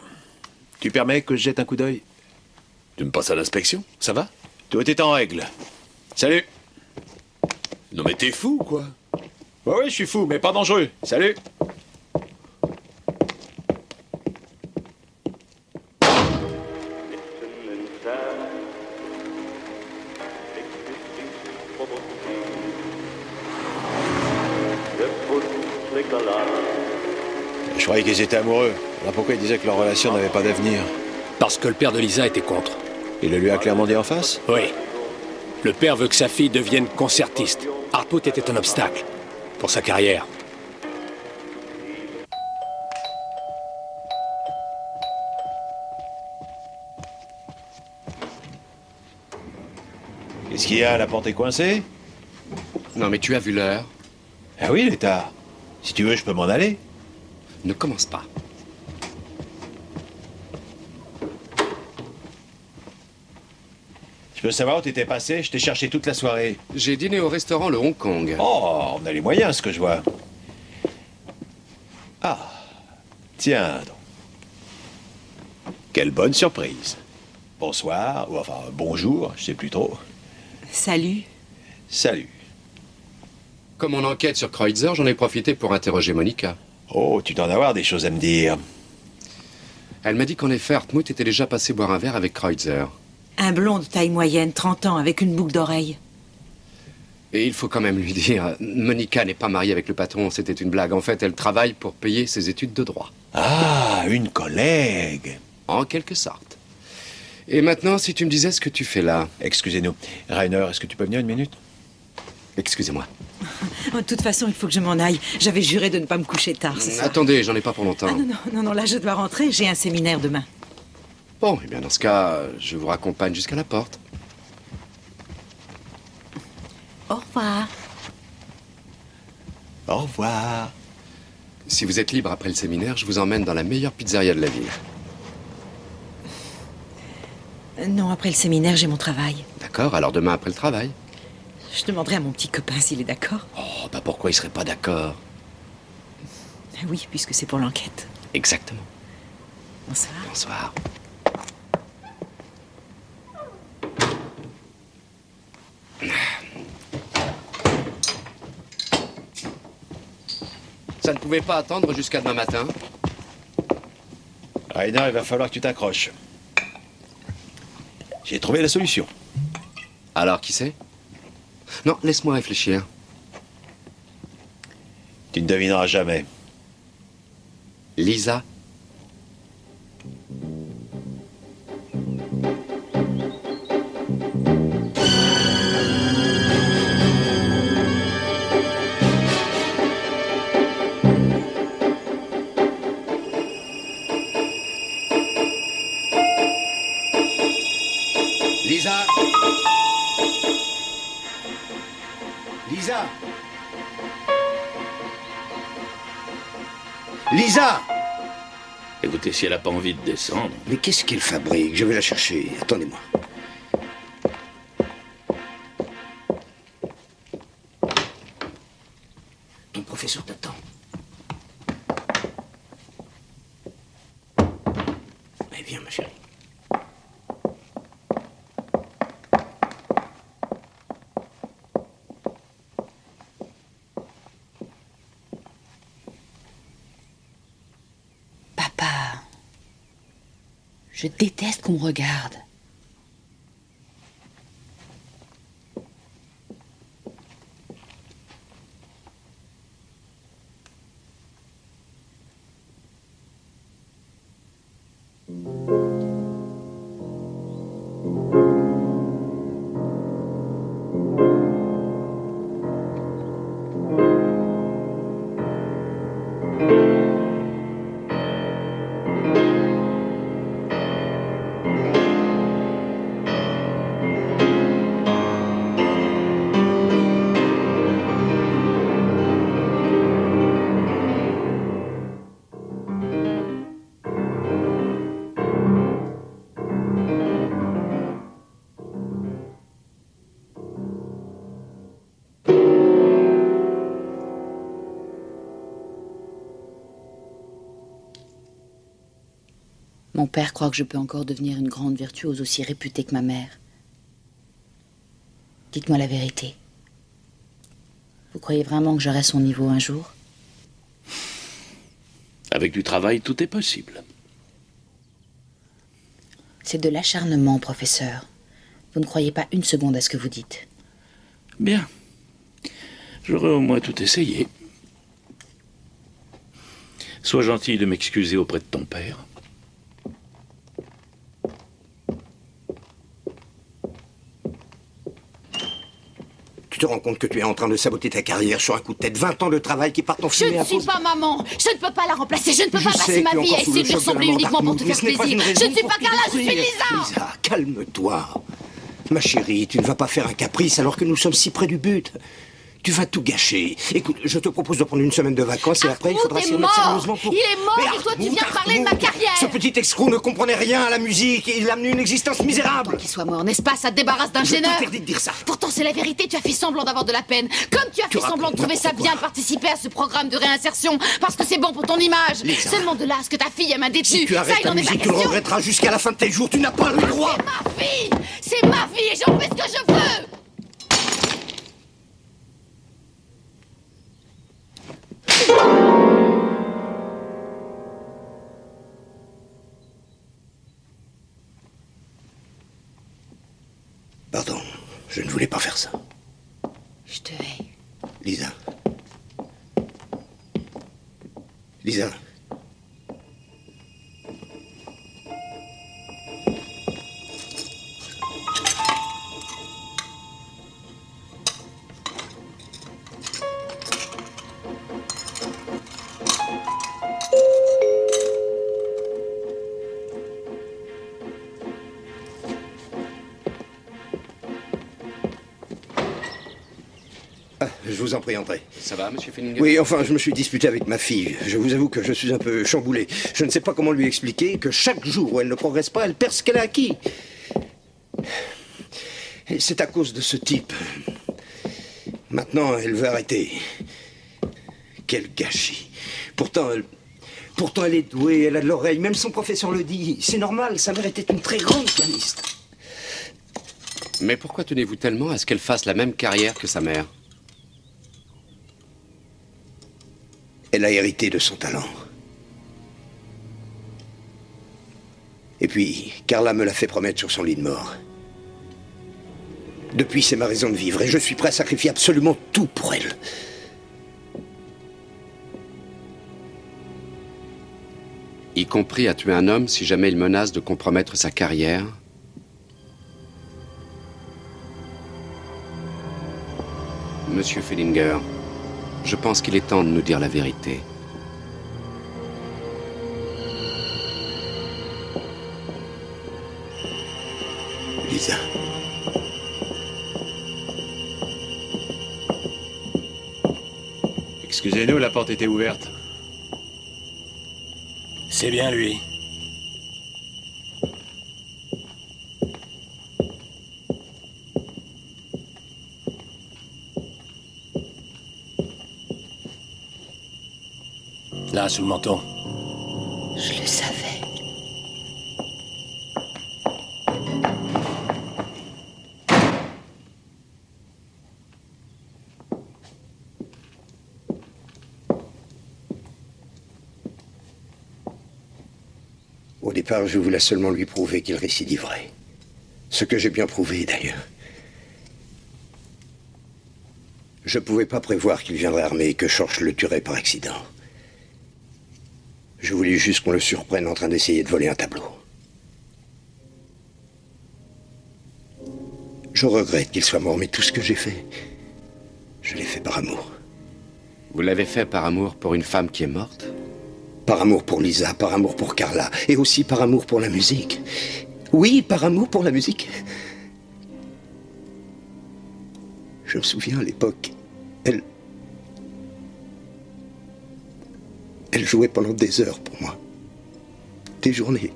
Speaker 2: Tu permets que je jette un coup d'œil?
Speaker 6: Tu me passes à l'inspection? Ça va?
Speaker 2: Tout est en règle. Salut.
Speaker 6: Non mais t'es fou, quoi.
Speaker 2: Ouais, je suis fou, mais pas dangereux. Salut. Je croyais qu'ils étaient amoureux. Alors pourquoi ils disaient que leur relation n'avait pas d'avenir?
Speaker 11: Parce que le père de Lisa était contre.
Speaker 2: Il le lui a clairement dit en face?
Speaker 11: Oui. Le père veut que sa fille devienne concertiste. Hartmut était un obstacle pour sa carrière.
Speaker 2: Qu'est-ce qu'il y a? La porte est coincée?
Speaker 3: Non, mais tu as vu l'heure?
Speaker 2: Ah oui, il est tard. Si tu veux, je peux m'en aller.
Speaker 3: Ne commence pas.
Speaker 2: Je peux savoir où t'étais passé? Je t'ai cherché toute la soirée.
Speaker 3: J'ai dîné au restaurant le Hong Kong.
Speaker 2: Oh, on a les moyens, ce que je vois. Ah, tiens donc. Quelle bonne surprise. Bonsoir, ou enfin bonjour, je sais plus trop.
Speaker 7: Salut.
Speaker 2: Salut.
Speaker 3: Comme on enquête sur Kreutzer, j'en ai profité pour interroger Monica.
Speaker 2: Oh, tu dois en avoir des choses à me dire.
Speaker 3: Elle m'a dit qu'en effet, Hartmut était déjà passé boire un verre avec Kreutzer.
Speaker 7: Un blond de taille moyenne, 30 ans, avec une boucle d'oreille.
Speaker 3: Et il faut quand même lui dire, Monica n'est pas mariée avec le patron, c'était une blague. En fait, elle travaille pour payer ses études de droit.
Speaker 2: Ah, une collègue.
Speaker 3: En quelque sorte. Et maintenant, si tu me disais ce que tu fais là.
Speaker 2: Excusez-nous. Rainer, est-ce que tu peux venir une minute?
Speaker 3: Excusez-moi.
Speaker 7: De toute façon, il faut que je m'en aille. J'avais juré de ne pas me coucher tard, c'est ça.
Speaker 3: Attendez, j'en ai pas pour longtemps.
Speaker 7: Ah, non, là, je dois rentrer. J'ai un séminaire demain.
Speaker 3: Bon, eh bien, dans ce cas, je vous raccompagne jusqu'à la porte.
Speaker 7: Au revoir.
Speaker 2: Au revoir.
Speaker 3: Si vous êtes libre après le séminaire, je vous emmène dans la meilleure pizzeria de la ville.
Speaker 7: Non, après le séminaire, j'ai mon travail.
Speaker 3: D'accord, alors demain après le travail.
Speaker 7: Je demanderai à mon petit copain s'il est d'accord.
Speaker 3: Oh, bah pourquoi il serait pas d'accord?
Speaker 7: Oui, puisque c'est pour l'enquête.
Speaker 3: Exactement.
Speaker 7: Bonsoir.
Speaker 3: Bonsoir. Ça ne pouvait pas attendre jusqu'à demain matin?
Speaker 2: Rainer, il va falloir que tu t'accroches. J'ai trouvé la solution.
Speaker 3: Alors, qui c'est? Non, laisse-moi réfléchir.
Speaker 2: Tu ne devineras jamais.
Speaker 3: Lisa?
Speaker 5: Lisa! Lisa! Lisa!
Speaker 4: Écoutez, si elle n'a pas envie de descendre...
Speaker 5: Mais qu'est-ce qu'elle fabrique? Je vais la chercher. Attendez-moi. Ton professeur t'attend. Eh viens, ma chérie.
Speaker 1: Papa, je déteste qu'on me regarde. Mon père croit que je peux encore devenir une grande virtuose aussi réputée que ma mère. Dites-moi la vérité. Vous croyez vraiment que j'aurai son niveau un jour?
Speaker 4: Avec du travail, tout est possible.
Speaker 1: C'est de l'acharnement, professeur. Vous ne croyez pas une seconde à ce que vous dites.
Speaker 4: Bien. J'aurais au moins tout essayé. Sois gentil de m'excuser auprès de ton père.
Speaker 5: Tu te rends compte que tu es en train de saboter ta carrière sur un coup de tête, 20 ans de travail qui partent en fumée.
Speaker 1: Je ne suis pas maman. Je ne peux pas la remplacer. Je ne peux pas passer ma vie à essayer de lui ressembler uniquement pour te faire plaisir. Je ne suis pas Carla, je suis Lisa.
Speaker 5: Lisa, calme-toi. Ma chérie, tu ne vas pas faire un caprice alors que nous sommes si près du but. Tu vas tout gâcher. Écoute, je te propose de prendre une semaine de vacances et après il faudra s'y remettre sérieusement pour...
Speaker 1: Il est mort et toi tu viens parler de ma carrière.
Speaker 5: Ce petit escroc ne comprenait rien à la musique et il a amené une existence misérable.
Speaker 1: Qu'il soit mort, n'est-ce pas? Ça te débarrasse d'un gêneur.
Speaker 5: Je t'interdis de dire ça.
Speaker 1: Pourtant c'est la vérité, tu as fait semblant d'avoir de la peine. Comme tu as fait semblant de trouver ça bien de participer à ce programme de réinsertion parce que c'est bon pour ton image.
Speaker 5: Lisa.
Speaker 1: Seulement de là à ce que ta fille m'a déçu.
Speaker 5: Si tu arrêtes ta musique, tu le regretteras jusqu'à la fin de tes jours. Tu n'as pas le droit.
Speaker 1: C'est ma fille et j'en fais ce que je veux.
Speaker 5: Pardon, je ne voulais pas faire ça.
Speaker 1: Je te hais.
Speaker 5: Lisa. Lisa. Je vous en prie, entrez.
Speaker 3: Ça va, monsieur Finninger?
Speaker 5: Oui, enfin, je me suis disputé avec ma fille. Je vous avoue que je suis un peu chamboulé. Je ne sais pas comment lui expliquer que chaque jour où elle ne progresse pas, elle perd ce qu'elle a acquis. Et c'est à cause de ce type. Maintenant, elle veut arrêter. Quel gâchis. Pourtant, elle est douée, elle a de l'oreille. Même son professeur le dit. C'est normal, sa mère était une très grande pianiste.
Speaker 3: Mais pourquoi tenez-vous tellement à ce qu'elle fasse la même carrière que sa mère?
Speaker 5: Elle a hérité de son talent. Et puis, Carla me l'a fait promettre sur son lit de mort. Depuis, c'est ma raison de vivre et je suis prêt à sacrifier absolument tout pour elle.
Speaker 3: Y compris à tuer un homme si jamais il menace de compromettre sa carrière. Monsieur Fellinger, je pense qu'il est temps de nous dire la vérité.
Speaker 5: Lisa.
Speaker 2: Excusez-nous, la porte était ouverte.
Speaker 11: C'est bien lui. Là, sous le menton.
Speaker 10: Je le savais.
Speaker 5: Au départ, je voulais seulement lui prouver qu'il récidiverait. Ce que j'ai bien prouvé, d'ailleurs. Je ne pouvais pas prévoir qu'il viendrait armé et que Schorsch le tuerait par accident. Je voulais juste qu'on le surprenne en train d'essayer de voler un tableau. Je regrette qu'il soit mort, mais tout ce que j'ai fait, je l'ai fait par amour.
Speaker 3: Vous l'avez fait par amour pour une femme qui est morte?
Speaker 5: Par amour pour Lisa, par amour pour Carla, et aussi par amour pour la musique. Oui, par amour pour la musique. Je me souviens à l'époque, elle jouait pendant des heures pour moi. Des journées.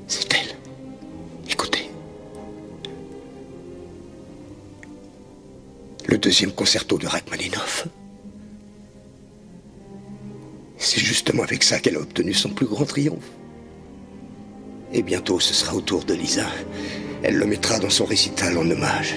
Speaker 5: C'est elle. Écoutez. Le deuxième concerto de Rachmaninoff. C'est justement avec ça qu'elle a obtenu son plus grand triomphe. Et bientôt, ce sera au tour de Lisa. Elle le mettra dans son récital en hommage.